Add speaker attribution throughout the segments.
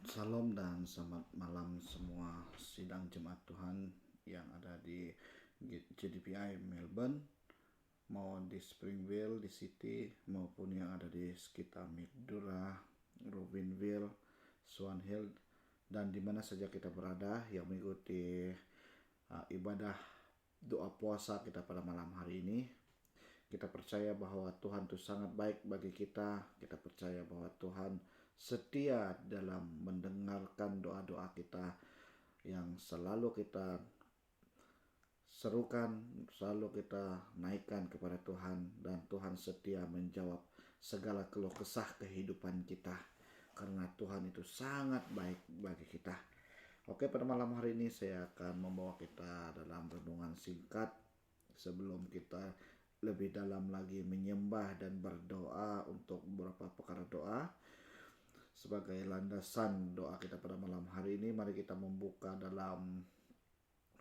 Speaker 1: Salam dan selamat malam semua sidang jemaat Tuhan yang ada di GDPI Melbourne, mau di Springville, di City, maupun yang ada di sekitar Mildura, Robinville, Swan Hill, dan di mana saja kita berada yang mengikuti ibadah doa puasa kita pada malam hari ini. Kita percaya bahwa Tuhan itu sangat baik bagi kita. Kita percaya bahwa Tuhan setia dalam mendengarkan doa-doa kita yang selalu kita serukan, selalu kita naikkan kepada Tuhan, dan Tuhan setia menjawab segala keluh kesah kehidupan kita karena Tuhan itu sangat baik bagi kita. Oke, pada malam hari ini saya akan membawa kita dalam renungan singkat sebelum kita lebih dalam lagi menyembah dan berdoa untuk beberapa perkara doa. Sebagai landasan doa kita pada malam hari ini, mari kita membuka dalam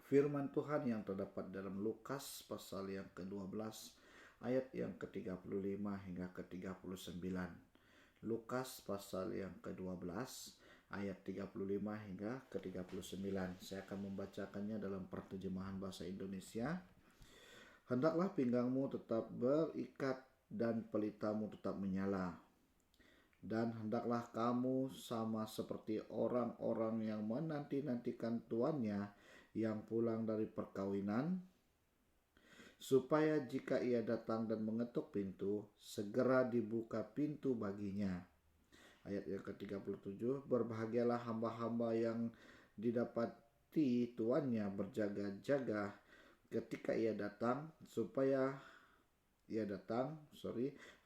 Speaker 1: firman Tuhan yang terdapat dalam Lukas pasal yang ke-12 ayat yang ke-35 hingga ke-39. Lukas pasal yang ke-12 ayat 35 hingga ke-39. Saya akan membacakannya dalam terjemahan bahasa Indonesia. Hendaklah pinggangmu tetap berikat dan pelitamu tetap menyala. Dan hendaklah kamu sama seperti orang-orang yang menanti-nantikan tuannya yang pulang dari perkawinan, supaya jika ia datang dan mengetuk pintu, segera dibuka pintu baginya. Ayat yang ke-37, berbahagialah hamba-hamba yang didapati tuannya berjaga-jaga ketika ia datang,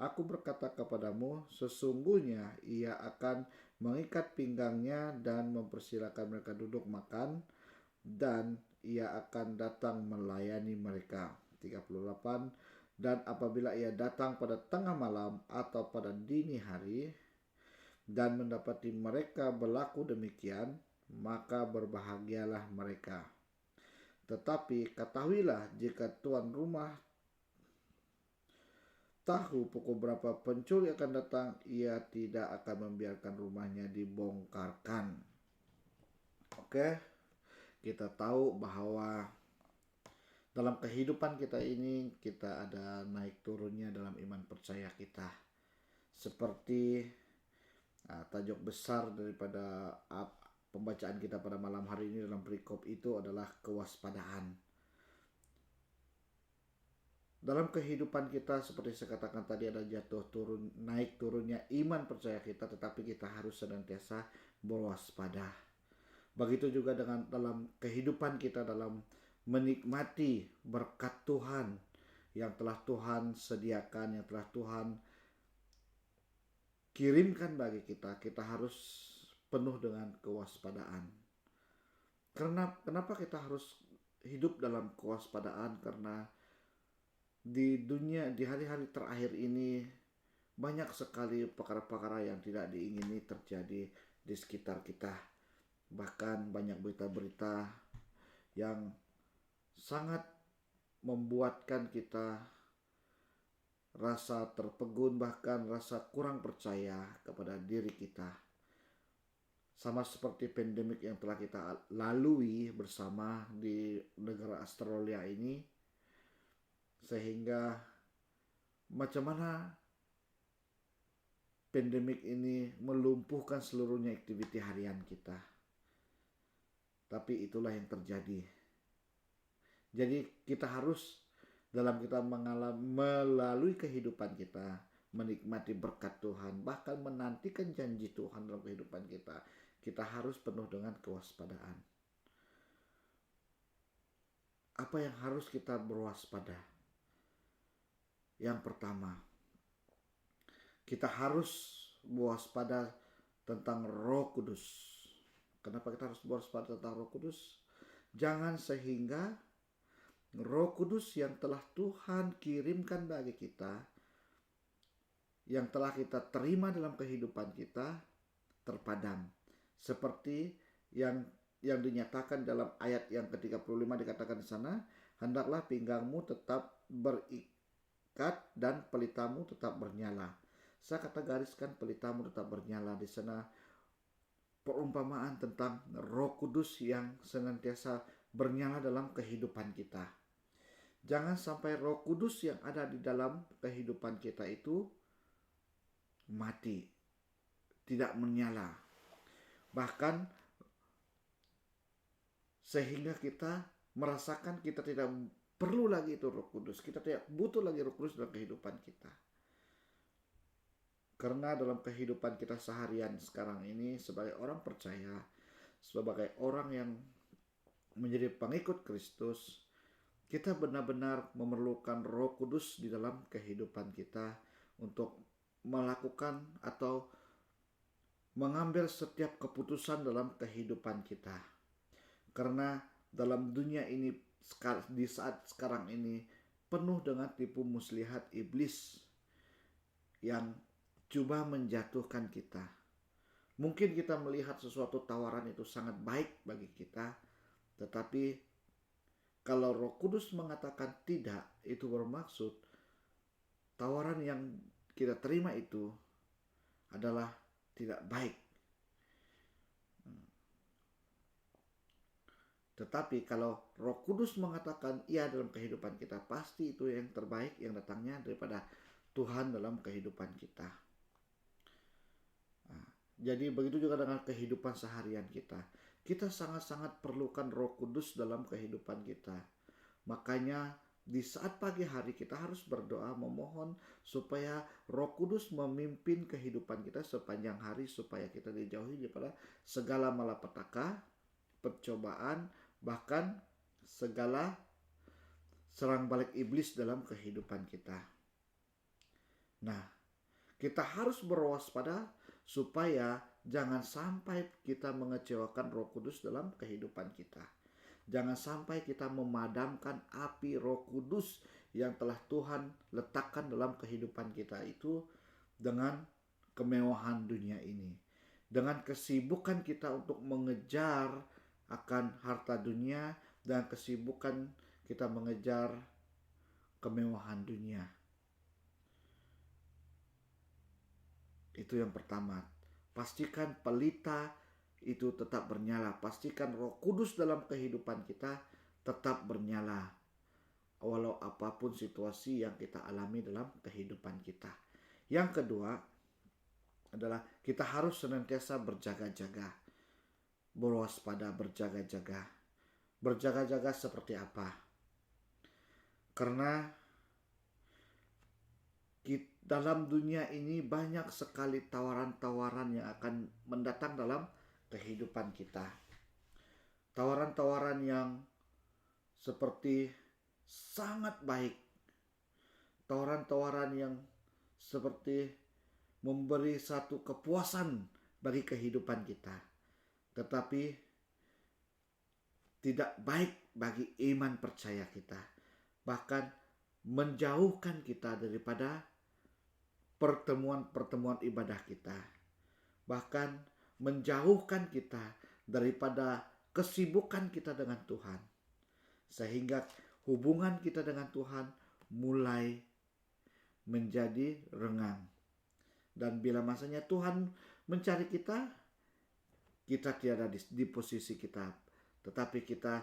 Speaker 1: aku berkata kepadamu, sesungguhnya ia akan mengikat pinggangnya dan mempersilakan mereka duduk makan, dan ia akan datang melayani mereka. 38, dan apabila ia datang pada tengah malam atau pada dini hari dan mendapati mereka berlaku demikian, maka berbahagialah mereka. Tetapi ketahuilah, jika tuan rumah tahu pukul berapa pencuri akan datang, ia tidak akan membiarkan rumahnya dibongkarkan. Oke, kita tahu bahwa dalam kehidupan kita ini kita ada naik turunnya dalam iman percaya kita. Seperti tajuk besar daripada pembacaan kita pada malam hari ini dalam perikop itu adalah kewaspadaan. Dalam kehidupan kita, seperti saya katakan tadi, ada jatuh turun, naik turunnya iman percaya kita, tetapi kita harus senantiasa berwaspada. Begitu juga dengan dalam kehidupan kita, dalam menikmati berkat Tuhan yang telah Tuhan sediakan, yang telah Tuhan kirimkan bagi kita, kita harus penuh dengan kewaspadaan. Kenapa kita harus hidup dalam kewaspadaan? Karena di dunia, di hari-hari terakhir ini, banyak sekali perkara-perkara yang tidak diingini terjadi di sekitar kita. Bahkan banyak berita-berita yang sangat membuatkan kita rasa terpegun, bahkan rasa kurang percaya kepada diri kita. Sama seperti pandemik yang telah kita lalui bersama di negara Australia ini, sehingga macam mana pandemik ini melumpuhkan seluruhnya aktiviti harian kita. Tapi itulah yang terjadi. Jadi kita harus dalam kita melalui kehidupan kita menikmati berkat Tuhan, bahkan menantikan janji Tuhan dalam kehidupan kita. Kita harus penuh dengan kewaspadaan. Apa yang harus kita berwaspada? Yang pertama, kita harus berwaspada tentang Roh Kudus. Kenapa kita harus berwaspada tentang Roh Kudus? Jangan sehingga Roh Kudus yang telah Tuhan kirimkan bagi kita, yang telah kita terima dalam kehidupan kita, terpadam. Seperti yang dinyatakan dalam ayat yang ke-35 dikatakan di sana, hendaklah pinggangmu tetap berikat dan pelitamu tetap bernyala. Saya kata gariskan pelitamu tetap bernyala di sana. perumpamaan tentang Roh Kudus yang senantiasa bernyala dalam kehidupan kita. Jangan sampai Roh Kudus yang ada di dalam kehidupan kita itu mati, tidak menyala. Bahkan sehingga kita merasakan kita tidak perlu lagi itu Roh Kudus. Kita tidak butuh lagi Roh Kudus dalam kehidupan kita. Karena dalam kehidupan kita seharian sekarang ini sebagai orang percaya, sebagai orang yang menjadi pengikut Kristus, kita benar-benar memerlukan Roh Kudus di dalam kehidupan kita untuk melakukan atau mengambil setiap keputusan dalam kehidupan kita. Karena dalam dunia ini di saat sekarang ini penuh dengan tipu muslihat iblis yang coba menjatuhkan kita. Mungkin kita melihat sesuatu tawaran itu sangat baik bagi kita, tetapi kalau Roh Kudus mengatakan tidak, itu bermaksud tawaran yang kita terima itu adalah tidak baik. Tetapi kalau Roh Kudus mengatakan iya dalam kehidupan kita, pasti itu yang terbaik yang datangnya daripada Tuhan dalam kehidupan kita. Jadi begitu juga dengan kehidupan seharian kita. Kita sangat-sangat perlukan Roh Kudus dalam kehidupan kita. Makanya di saat pagi hari kita harus berdoa memohon supaya Roh Kudus memimpin kehidupan kita sepanjang hari, supaya kita dijauhi daripada segala malapetaka, percobaan, bahkan segala serang balik iblis dalam kehidupan kita. Nah, kita harus berwaspada supaya jangan sampai kita mengecewakan Roh Kudus dalam kehidupan kita. Jangan sampai kita memadamkan api Roh Kudus yang telah Tuhan letakkan dalam kehidupan kita itu dengan kemewahan dunia ini. Dengan kesibukan kita untuk mengejar akan harta dunia dan kesibukan kita mengejar kemewahan dunia. Itu yang pertama. Pastikan pelita itu tetap bernyala. Pastikan Roh Kudus dalam kehidupan kita tetap bernyala, walau apapun situasi yang kita alami dalam kehidupan kita. Yang kedua adalah kita harus senantiasa berjaga-jaga, berwaspada, berjaga-jaga. Berjaga-jaga seperti apa? Karena dalam dunia ini banyak sekali tawaran-tawaran yang akan mendatang dalam kehidupan kita. Tawaran-tawaran yang seperti sangat baik. Tawaran-tawaran yang seperti memberi satu kepuasan bagi kehidupan kita. Tetapi tidak baik bagi iman percaya kita. Bahkan menjauhkan kita daripada pertemuan-pertemuan ibadah kita. Bahkan menjauhkan kita daripada kesibukan kita dengan Tuhan. Sehingga hubungan kita dengan Tuhan mulai menjadi renggang. Dan bila masanya Tuhan mencari kita, kita tiada di posisi kita. Tetapi kita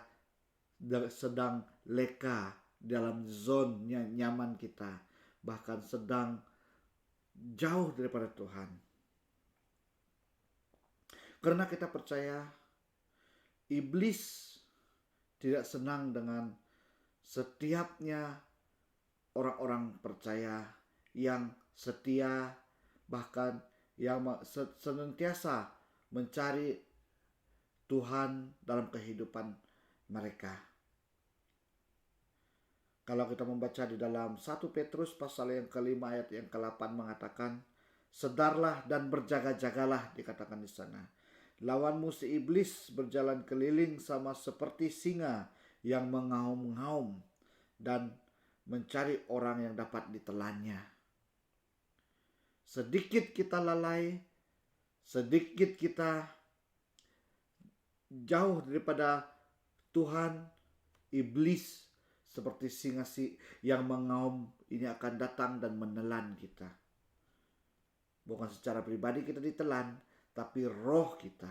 Speaker 1: sedang leka dalam zona nyaman kita. Bahkan sedang jauh daripada Tuhan. Karena kita percaya iblis tidak senang dengan setiapnya orang-orang percaya yang setia, bahkan yang senantiasa mencari Tuhan dalam kehidupan mereka. Kalau kita membaca di dalam 1 Petrus pasal yang kelima ayat yang ke-8 mengatakan, sedarlah dan berjaga-jagalah, dikatakan di sana. Lawanmu si iblis berjalan keliling sama seperti singa yang mengaum-ngaum dan mencari orang yang dapat ditelannya. Sedikit kita lalai, sedikit kita jauh daripada Tuhan, iblis seperti singa yang mengaum ini akan datang dan menelan kita. Bukan secara pribadi kita ditelan, tapi roh kita,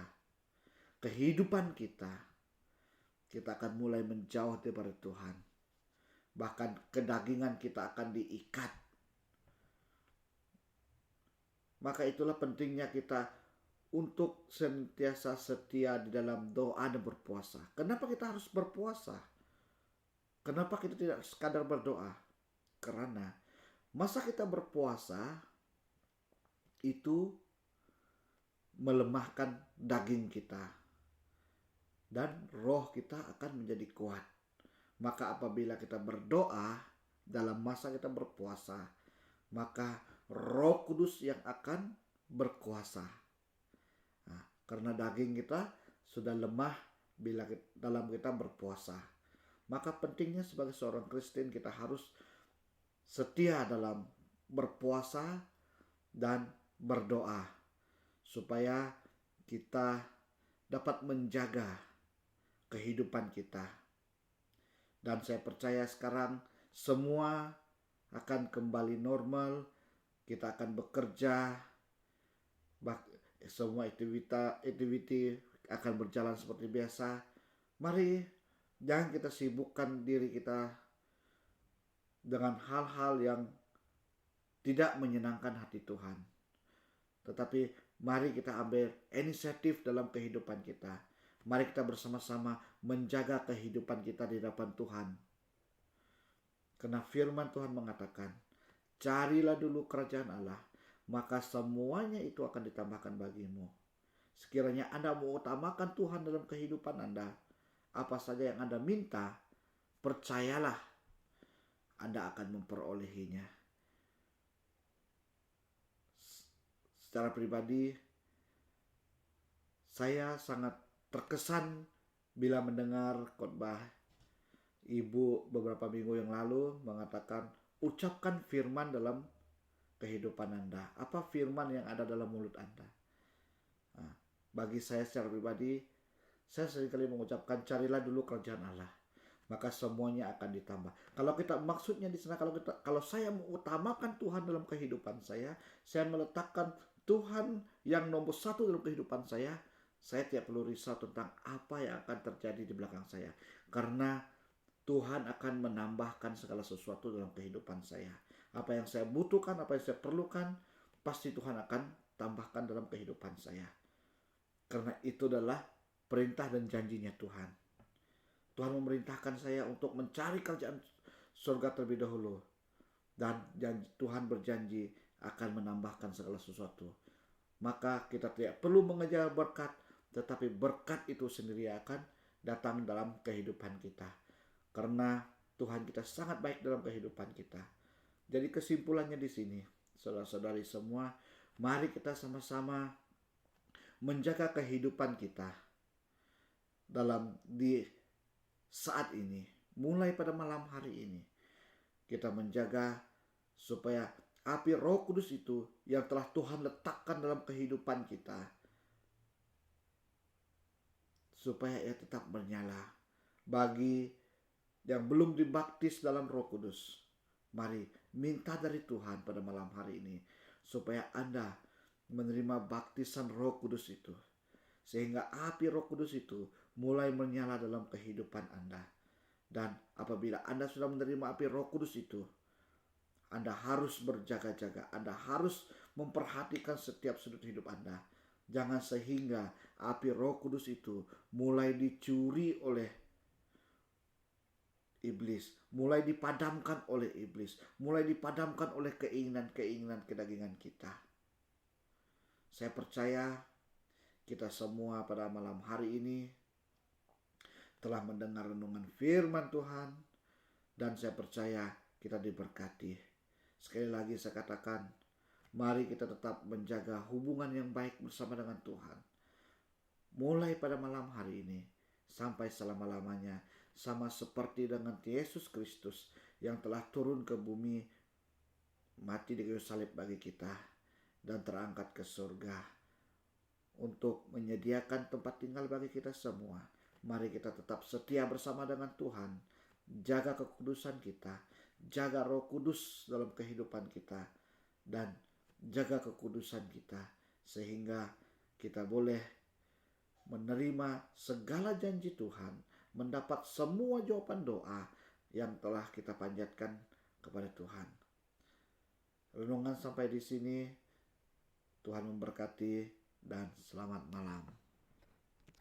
Speaker 1: kehidupan kita, kita akan mulai menjauh daripada Tuhan. Bahkan kedagingan kita akan diikat. Maka itulah pentingnya kita untuk senantiasa setia di dalam doa dan berpuasa. Kenapa kita harus berpuasa? Kenapa kita tidak sekadar berdoa? Karena masa kita berpuasa itu melemahkan daging kita dan roh kita akan menjadi kuat. Maka apabila kita berdoa dalam masa kita berpuasa, maka Roh Kudus yang akan berkuasa. Nah, karena daging kita sudah lemah bila dalam kita berpuasa. Maka pentingnya sebagai seorang Kristen kita harus setia dalam berpuasa dan berdoa supaya kita dapat menjaga kehidupan kita. Dan saya percaya sekarang semua akan kembali normal. Kita akan bekerja, semua aktiviti akan berjalan seperti biasa. Mari jangan kita sibukkan diri kita dengan hal-hal yang tidak menyenangkan hati Tuhan. Tetapi mari kita ambil inisiatif dalam kehidupan kita. Mari kita bersama-sama menjaga kehidupan kita di hadapan Tuhan. Karena firman Tuhan mengatakan, carilah dulu kerajaan Allah, maka semuanya itu akan ditambahkan bagimu. Sekiranya Anda mengutamakan Tuhan dalam kehidupan Anda, apa saja yang Anda minta, percayalah Anda akan memperolehinya. Secara pribadi, saya sangat terkesan bila mendengar khotbah Ibu beberapa minggu yang lalu mengatakan, ucapkan firman dalam kehidupan Anda. Apa firman yang ada dalam mulut Anda? Nah, bagi saya secara pribadi, saya seringkali mengucapkan carilah dulu kerajaan Allah, maka semuanya akan ditambah. Kalau kita maksudnya di sana, kalau saya mengutamakan Tuhan dalam kehidupan saya meletakkan Tuhan yang nomor satu dalam kehidupan saya tidak perlu risau tentang apa yang akan terjadi di belakang saya, karena Tuhan akan menambahkan segala sesuatu dalam kehidupan saya. Apa yang saya butuhkan, apa yang saya perlukan, pasti Tuhan akan tambahkan dalam kehidupan saya. Karena itu adalah perintah dan janjinya Tuhan. Tuhan memerintahkan saya untuk mencari kerajaan surga terlebih dahulu. Dan Tuhan berjanji akan menambahkan segala sesuatu. Maka kita tidak perlu mengejar berkat, tetapi berkat itu sendiri akan datang dalam kehidupan kita. Karena Tuhan kita sangat baik dalam kehidupan kita. Jadi kesimpulannya di sini, saudara-saudari semua, mari kita sama-sama menjaga kehidupan kita di saat ini, mulai pada malam hari ini. Kita menjaga supaya api Roh Kudus itu yang telah Tuhan letakkan dalam kehidupan kita, supaya ia tetap menyala. Bagi yang belum dibaptis dalam Roh Kudus, mari minta dari Tuhan pada malam hari ini supaya Anda menerima baptisan Roh Kudus itu, sehingga api Roh Kudus itu mulai menyala dalam kehidupan Anda. Dan apabila Anda sudah menerima api Roh Kudus itu, Anda harus berjaga-jaga, Anda harus memperhatikan setiap sudut hidup Anda. Jangan sehingga api Roh Kudus itu mulai dicuri oleh iblis, mulai dipadamkan oleh iblis, mulai dipadamkan oleh keinginan-keinginan kedagingan kita. Saya percaya kita semua pada malam hari ini telah mendengar renungan firman Tuhan, dan saya percaya kita diberkati. Sekali lagi saya katakan, mari kita tetap menjaga hubungan yang baik bersama dengan Tuhan. Mulai pada malam hari ini sampai selama-lamanya, sama seperti dengan Yesus Kristus yang telah turun ke bumi, mati di kayu salib bagi kita, dan terangkat ke surga untuk menyediakan tempat tinggal bagi kita semua. Mari kita tetap setia bersama dengan Tuhan, jaga kekudusan kita, jaga Roh Kudus dalam kehidupan kita, dan jaga kekudusan kita, sehingga kita boleh menerima segala janji Tuhan, mendapat semua jawaban doa yang telah kita panjatkan kepada Tuhan. Renungan sampai di sini. Tuhan memberkati dan selamat malam.